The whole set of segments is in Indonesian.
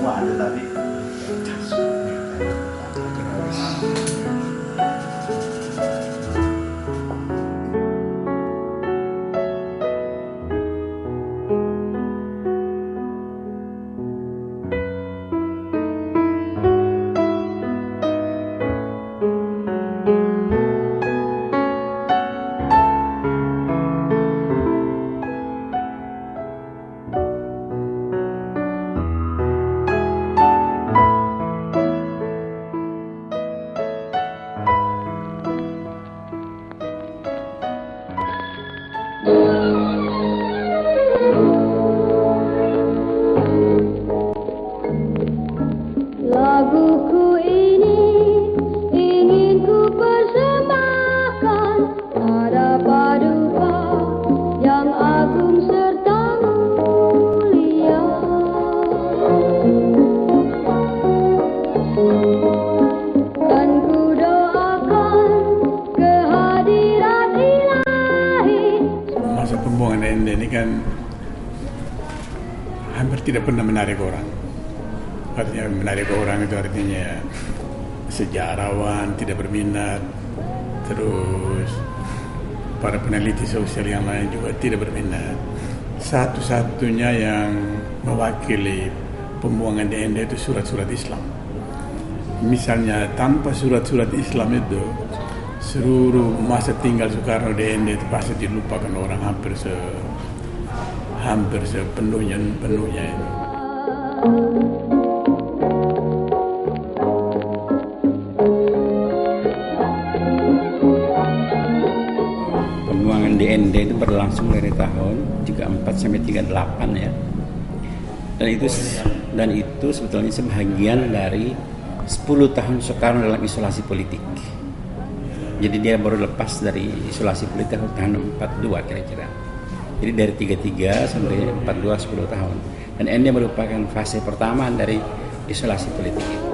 semua ada tapi laguku ini ingin ku persembahkan pada paduka yang agung serta mulia. Kan ku doakan kehadiran ilahi. Masa pembuangan Ende ini kan hampir tidak pernah menarik orang. Artinya menarik orang itu artinya sejarawan tidak berminat, terus para peneliti sosial yang lain juga tidak berminat. Satu-satunya yang mewakili pembuangan di Ende itu surat-surat Islam. Misalnya tanpa surat-surat Islam itu seluruh masa tinggal Soekarno di Ende itu pasti dilupakan orang hampir sepenuhnya itu. Pembuangan di Ende itu berlangsung dari tahun 34 sampai 38 ya. Dan itu sebetulnya sebahagian dari 10 tahun Soekarno dalam isolasi politik. Jadi dia baru lepas dari isolasi politik tahun 42 kira-kira. Jadi dari 33 sampai 42 10 tahun. Dan Ende merupakan fase pertama dari isolasi politik itu.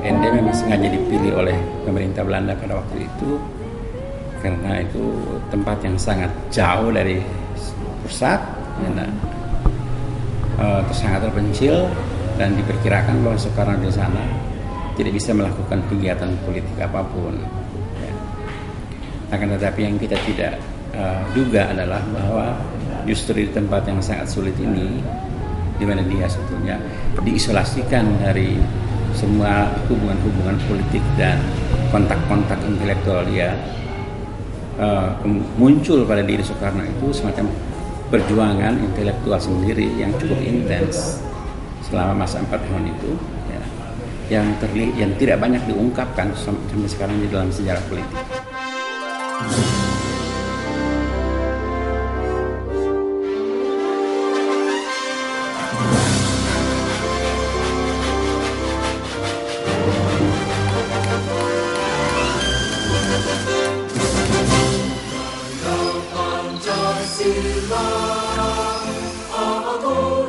Ende memang sengaja dipilih oleh pemerintah Belanda pada waktu itu karena itu tempat yang sangat jauh dari pusat, terus sangat terpencil, dan diperkirakan bahwa Soekarno di sana tidak bisa melakukan kegiatan politik apapun. Ya. Akan tetapi yang kita tidak duga adalah bahwa justru di tempat yang sangat sulit ini, di mana dia sebetulnya diisolasikan dari semua hubungan-hubungan politik dan kontak-kontak intelektual dia, muncul pada diri Soekarno itu semacam perjuangan intelektual sendiri yang cukup intens selama masa 4 tahun itu, ya, yang tidak banyak diungkapkan sampai sekarang di dalam sejarah politik.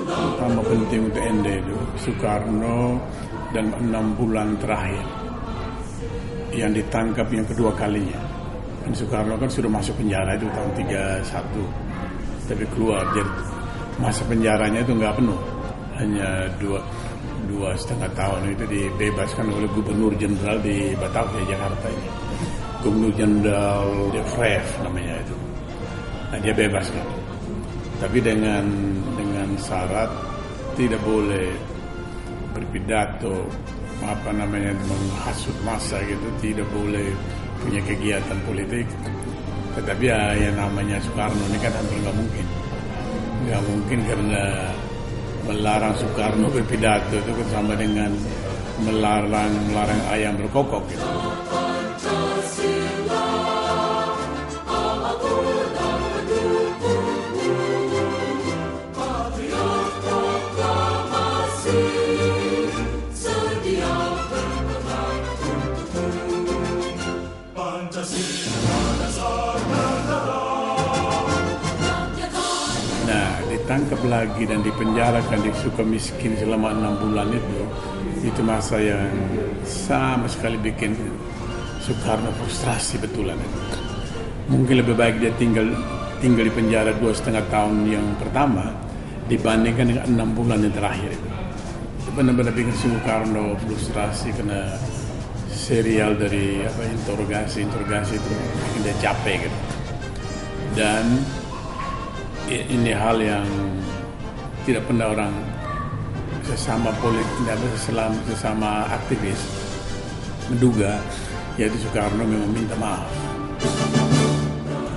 Pertama penting untuk Ende itu Soekarno dalam 6 bulan terakhir yang ditangkap yang kedua kalinya. Dan Soekarno kan sudah masuk penjara itu tahun 31, tapi keluar, jadi masa penjaranya itu nggak penuh, hanya 2,5 tahun. Itu dibebaskan oleh Gubernur Jenderal di Batavia, Jakarta ini, Gubernur Jenderal De Vreef namanya itu. Nah, dia bebaskan, tapi dengan syarat tidak boleh berpidato, menghasut massa gitu, tidak boleh punya kegiatan politik. Tetapi ya, yang namanya Soekarno ini kan hampir nggak mungkin karena melarang Soekarno berpidato itu kan sama dengan melarang ayam berkokok gitu. Ditangkap lagi dan dipenjarakan di Sukamiskin selama 6 bulan itu masa yang sama sekali bikin Soekarno frustrasi betulan. mungkin lebih baik dia tinggal di penjara 2,5 tahun yang pertama dibandingkan dengan 6 bulan yang terakhir itu. Benar-benar bikin Soekarno frustrasi karena serial dari interogasi itu bikin dia capek gitu. Dan ini hal yang tidak pernah orang sesama aktivis menduga, yaitu Soekarno memang minta maaf.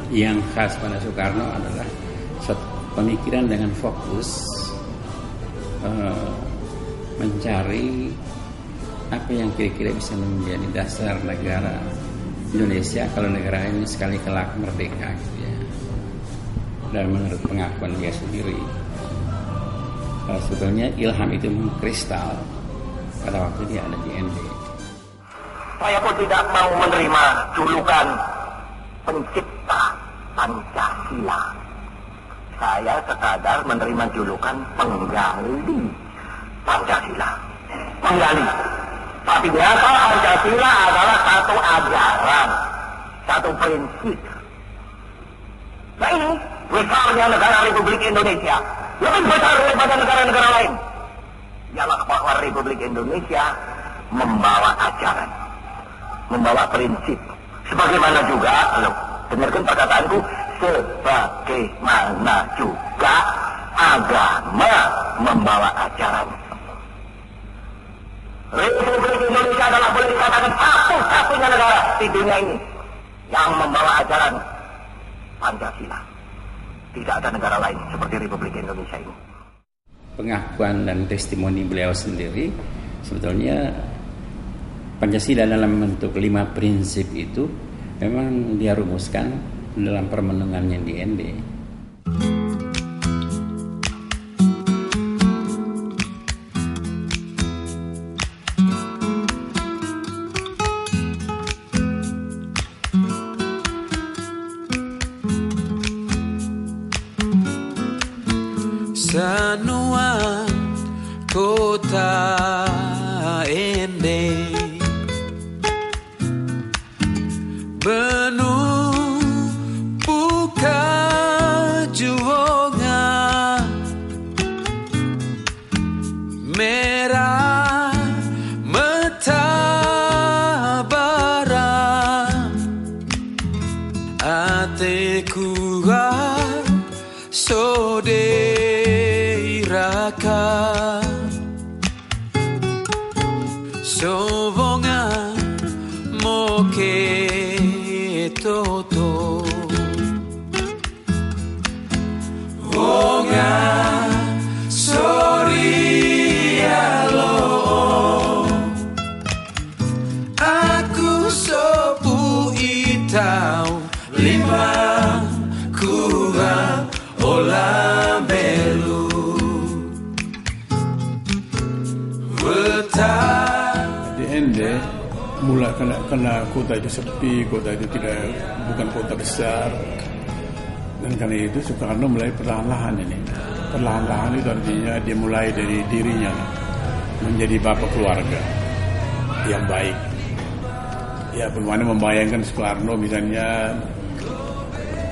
Yang khas pada Soekarno adalah pemikiran dengan fokus mencari apa yang kira-kira bisa menjadi dasar negara Indonesia kalau negara ini sekali kelak merdeka gitu ya. Dan menurut pengakuan dia sendiri, sebetulnya ilham itu mengkristal pada waktu dia ada di ND. Saya pun tidak mau menerima julukan pencipta Pancasila. Saya sekadar menerima julukan penggali Pancasila. Penggali. Tapi ternyata Pancasila adalah satu ajaran, satu prinsip. Nah ini besarnya negara Republik Indonesia, lebih besar daripada negara-negara lain. Ialah bahwa Republik Indonesia membawa ajaran, membawa prinsip. Sebagaimana juga, dengarkan perkataanku, sebagaimana juga agama membawa ajaran. Republik Indonesia adalah boleh dikatakan satu-satunya negara di dunia ini yang membawa ajaran Pancasila. Tidak ada negara lain seperti Republik Indonesia ini. Pengakuan dan testimoni beliau sendiri, sebetulnya Pancasila dalam bentuk 5 prinsip itu memang dia rumuskan dalam permenungannya di ND. Sanua kota ND penumpuka juonga merah mata bara ate kuat soderakan sovonga moke toto vonga sorry alo aku sopu itau lima kurang ola belu Di ND mulai karena kota itu sepi, kota itu bukan kota besar, dan karena itu Soekarno mulai perlahan-lahan ini. Perlahan-lahan itu artinya dia mulai dari dirinya menjadi bapak keluarga yang baik. Ya, bagaimana membayangkan Soekarno misalnya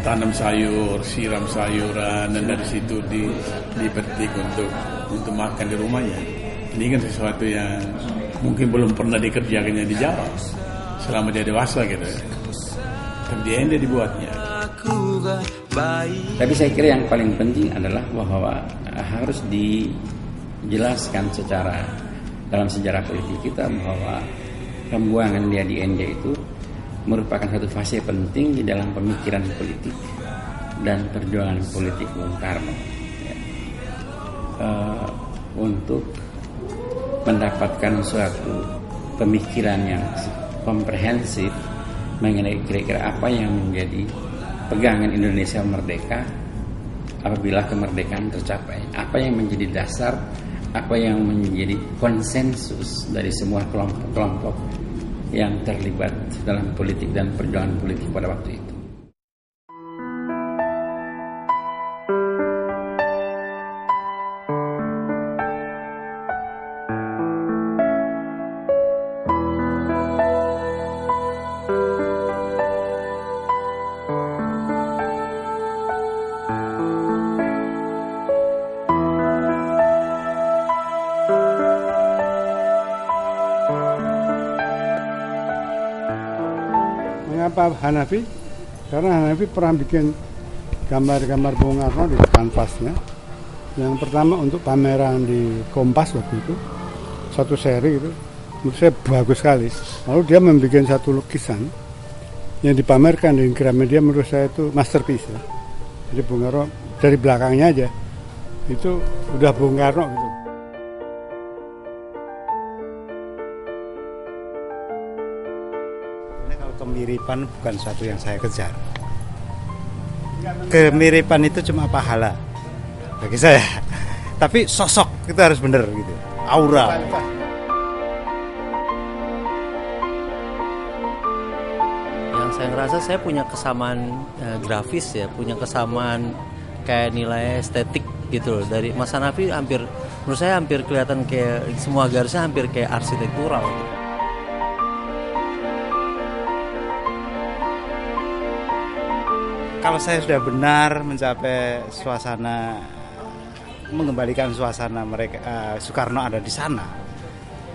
tanam sayur, siram sayuran, dan dari situ dipetik untuk makan di rumahnya. Ini kan sesuatu yang mungkin belum pernah dikerjakannya di Jawa selama dia dewasa gitu. Dan di ND dibuatnya. Tapi saya kira yang paling penting adalah bahwa harus dijelaskan secara dalam sejarah politik kita bahwa pembuangan dia di ND itu merupakan satu fase penting di dalam pemikiran politik dan perjuangan politik Bung Karno ya. Untuk mendapatkan suatu pemikiran yang komprehensif mengenai kira-kira apa yang menjadi pegangan Indonesia merdeka apabila kemerdekaan tercapai, apa yang menjadi dasar, apa yang menjadi konsensus dari semua kelompok-kelompok yang terlibat dalam politik dan perjuangan politik pada waktu itu. Kenapa Hanafi? Karena Hanafi pernah bikin gambar-gambar Bung Karno di kanvasnya. Yang pertama untuk pameran di Kompas waktu itu, satu seri itu, menurut saya bagus sekali. Lalu dia membuat satu lukisan yang dipamerkan di Gramedia, menurut saya itu masterpiece ya. Jadi Bung Karno dari belakangnya aja itu udah Bung Karno gitu. Kalau kemiripan bukan sesuatu yang saya kejar. Kemiripan itu cuma pahala bagi saya. Tapi sosok itu harus benar gitu. Aura. Yang saya ngerasa saya punya kesamaan grafis ya, punya kesamaan kayak nilai estetik gitu loh. Dari Mas Hanafi menurut saya hampir kelihatan kayak semua garisnya hampir kayak arsitektural gitu. Kalau saya sudah benar mencapai suasana, mengembalikan suasana mereka, Soekarno ada di sana,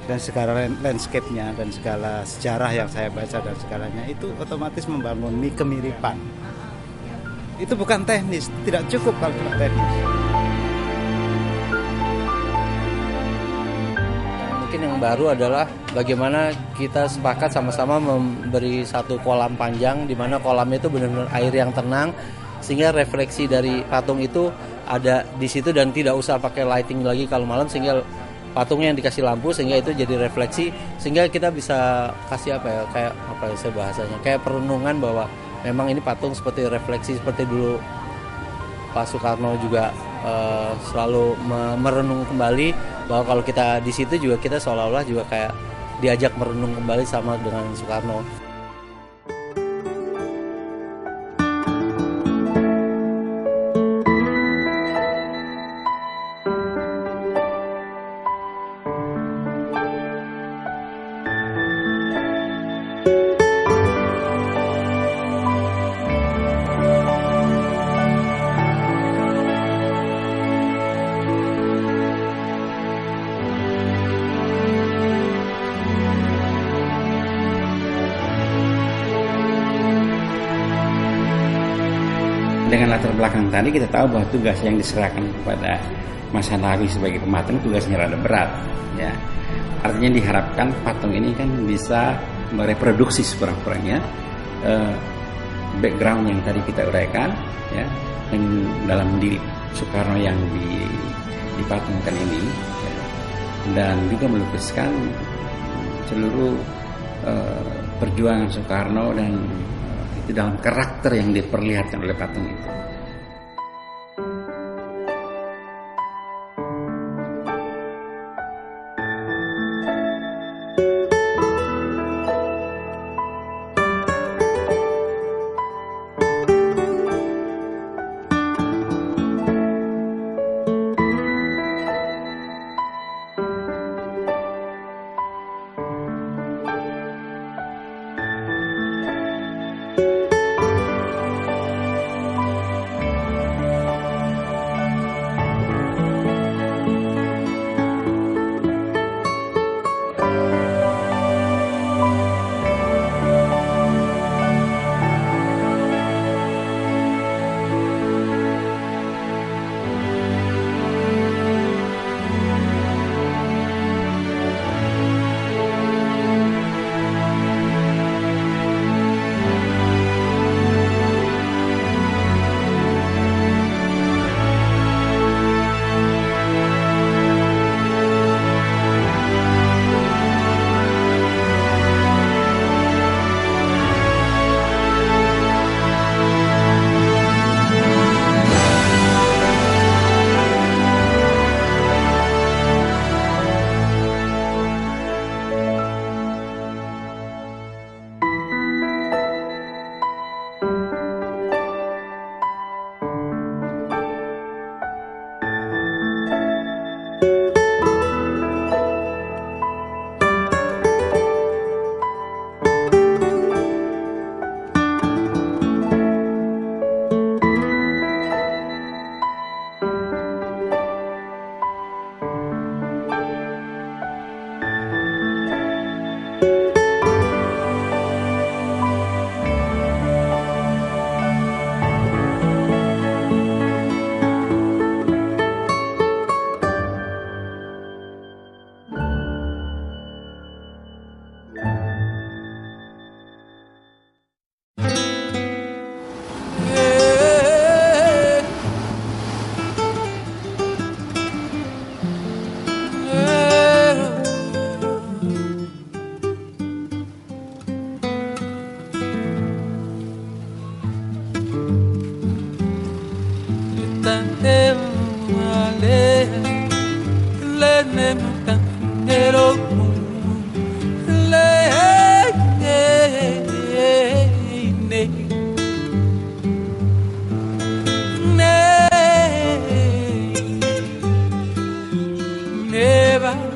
dan segala landscape-nya dan segala sejarah yang saya baca dan segalanya itu otomatis membangun kemiripan. Itu bukan teknis, tidak cukup kalau cuma teknis. Mungkin yang baru adalah bagaimana kita sepakat sama-sama memberi satu kolam panjang di mana kolamnya itu benar-benar air yang tenang sehingga refleksi dari patung itu ada di situ dan tidak usah pakai lighting lagi kalau malam, sehingga patungnya yang dikasih lampu sehingga itu jadi refleksi sehingga kita bisa kasih kayak saya bahasanya kayak perenungan bahwa memang ini patung seperti refleksi seperti dulu Pak Soekarno juga selalu merenung kembali bahwa kalau kita di situ juga kita seolah-olah juga kayak diajak merenung kembali sama dengan Soekarno. Dengan latar belakang tadi kita tahu bahwa tugas yang diserahkan kepada Mas Hanafi sebagai pematang tugasnya rada berat ya. Artinya diharapkan patung ini kan bisa mereproduksi sekurang-kurangnya background yang tadi kita uraikan ya, dan dalam diri Soekarno yang dipatungkan ini ya, dan juga melukiskan seluruh perjuangan Soekarno dan itu dalam karakter yang diperlihatkan oleh patung itu.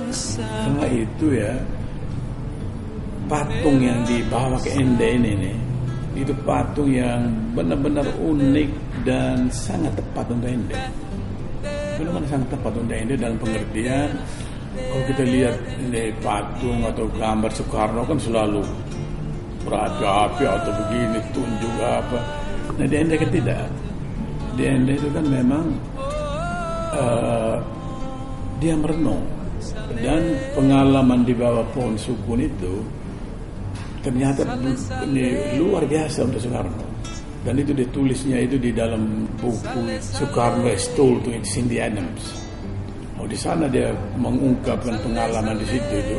Setelah itu ya, patung yang dibawa ke Ende ini nih, itu patung yang benar-benar unik dan sangat tepat untuk Ende. Benar-benar sangat tepat untuk Ende dalam pengertian, kalau kita lihat ini patung atau gambar Soekarno kan selalu berapi-api atau begini, tunjuk apa. Nah di Ende kan tidak. Di Ende itu kan memang dia merenung. Dan pengalaman di bawah pohon sukun itu ternyata ini luar biasa untuk Soekarno. Dan itu ditulisnya itu di dalam buku Soekarno is Told to Cindy Adams. Oh, di sana dia mengungkapkan pengalaman di situ itu.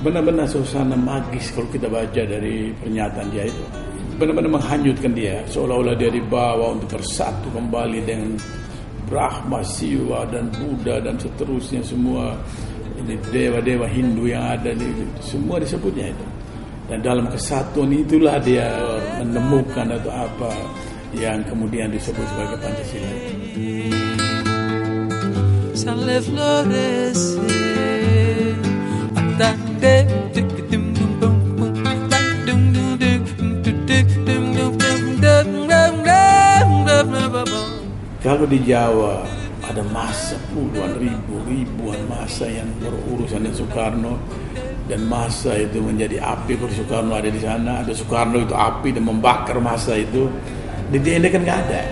Benar-benar suasana magis kalau kita baca dari pernyataan dia itu. Benar-benar menghanyutkan dia, seolah-olah dia dibawa untuk bersatu kembali dengan Brahma, Siwa dan Buddha dan seterusnya, semua ini dewa-dewa Hindu yang ada semua disebutnya itu. Dan dalam kesatuan itulah dia menemukan atau apa yang kemudian disebut sebagai Pancasila. Sale florece Kalau di Jawa ada masa puluhan ribuan masa yang berurusan dengan Soekarno, dan masa itu menjadi api. Kalau Soekarno ada di sana, ada Soekarno itu api dan membakar masa itu. Di Ende kan nggak ada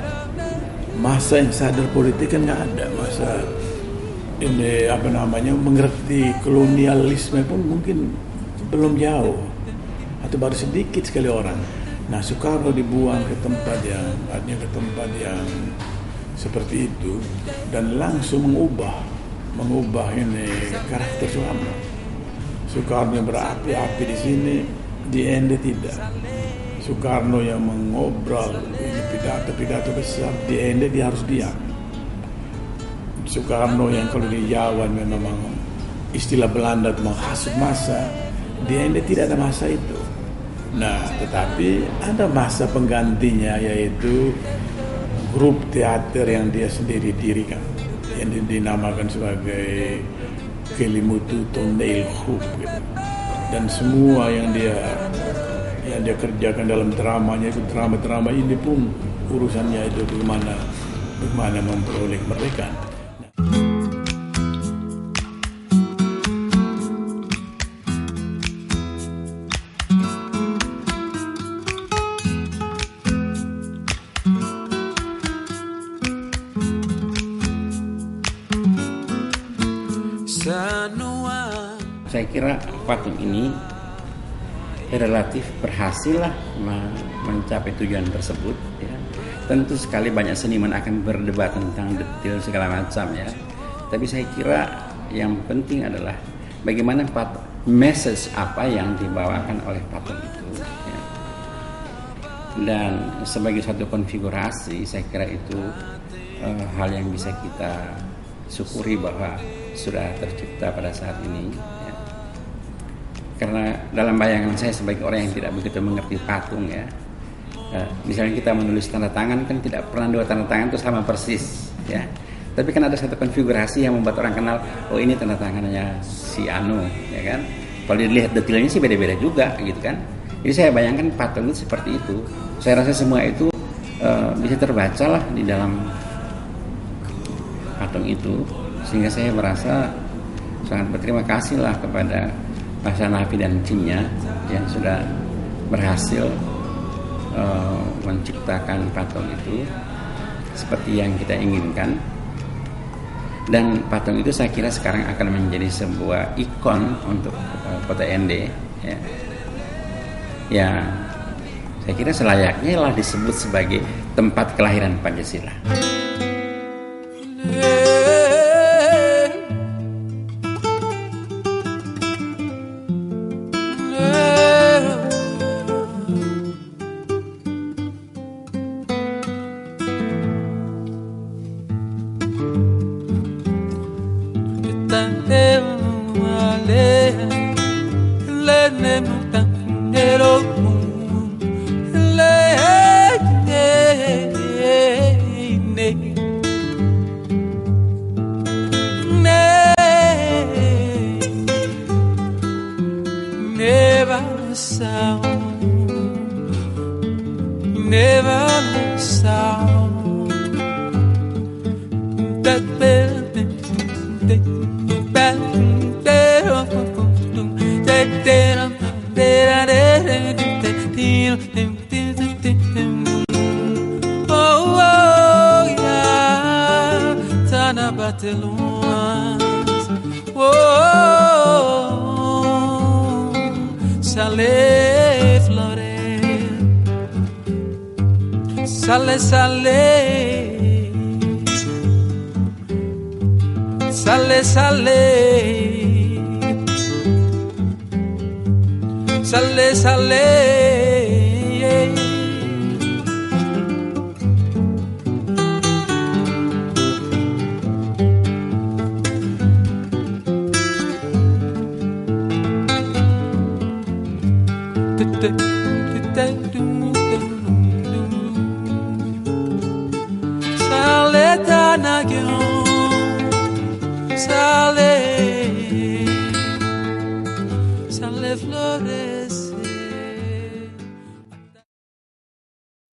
masa yang sadar politik, kan nggak ada masa ini mengerti kolonialisme pun mungkin belum jauh atau baru sedikit sekali orang. Nah Soekarno dibuang ke tempat yang seperti itu dan langsung mengubah ini karakter Soekarno. Soekarno yang berapi-api di sini, di Ende tidak. Soekarno yang mengobrol ini pidato besar, di Ende dia harus diam. Soekarno yang kalau di Jawa memang istilah Belanda itu menghasut massa, di Ende tidak ada masa itu. Nah, tetapi ada masa penggantinya, yaitu grup teater yang dia sendiri dirikan, yang dinamakan sebagai Kelimutu Tondeil Group gitu. Dan semua yang dia kerjakan dalam dramanya itu, drama ini pun urusannya itu bagaimana memperoleh kemerdekaan. Saya kira patung ini relatif berhasil lah mencapai tujuan tersebut ya. Tentu sekali banyak seniman akan berdebat tentang detail segala macam ya. Tapi saya kira yang penting adalah bagaimana message apa yang dibawakan oleh patung itu ya. Dan sebagai satu konfigurasi saya kira itu hal yang bisa kita syukuri bahwa sudah tercipta pada saat ini ya. Karena dalam bayangan saya sebagai orang yang tidak begitu mengerti patung ya, misalnya kita menulis tanda tangan kan tidak pernah dua tanda tangan itu sama persis ya, tapi kan ada satu konfigurasi yang membuat orang kenal, oh ini tanda tangannya si Anu ya kan. Kalau dilihat detailnya sih beda-beda juga gitu kan. Jadi saya bayangkan patung itu seperti itu. Saya rasa semua itu bisa terbaca lah di dalam patung itu, sehingga saya merasa sangat berterima kasih lah kepada Mas Hanafi dan timnya yang sudah berhasil menciptakan patung itu seperti yang kita inginkan. Dan patung itu saya kira sekarang akan menjadi sebuah ikon untuk kota Ende ya. Ya saya kira selayaknya lah disebut sebagai tempat kelahiran Pancasila. Never sound that oh yeah, Tana Bateluans, oh, Sale Flore, Sale Sale, sale, sale. Sale tanagyo, sale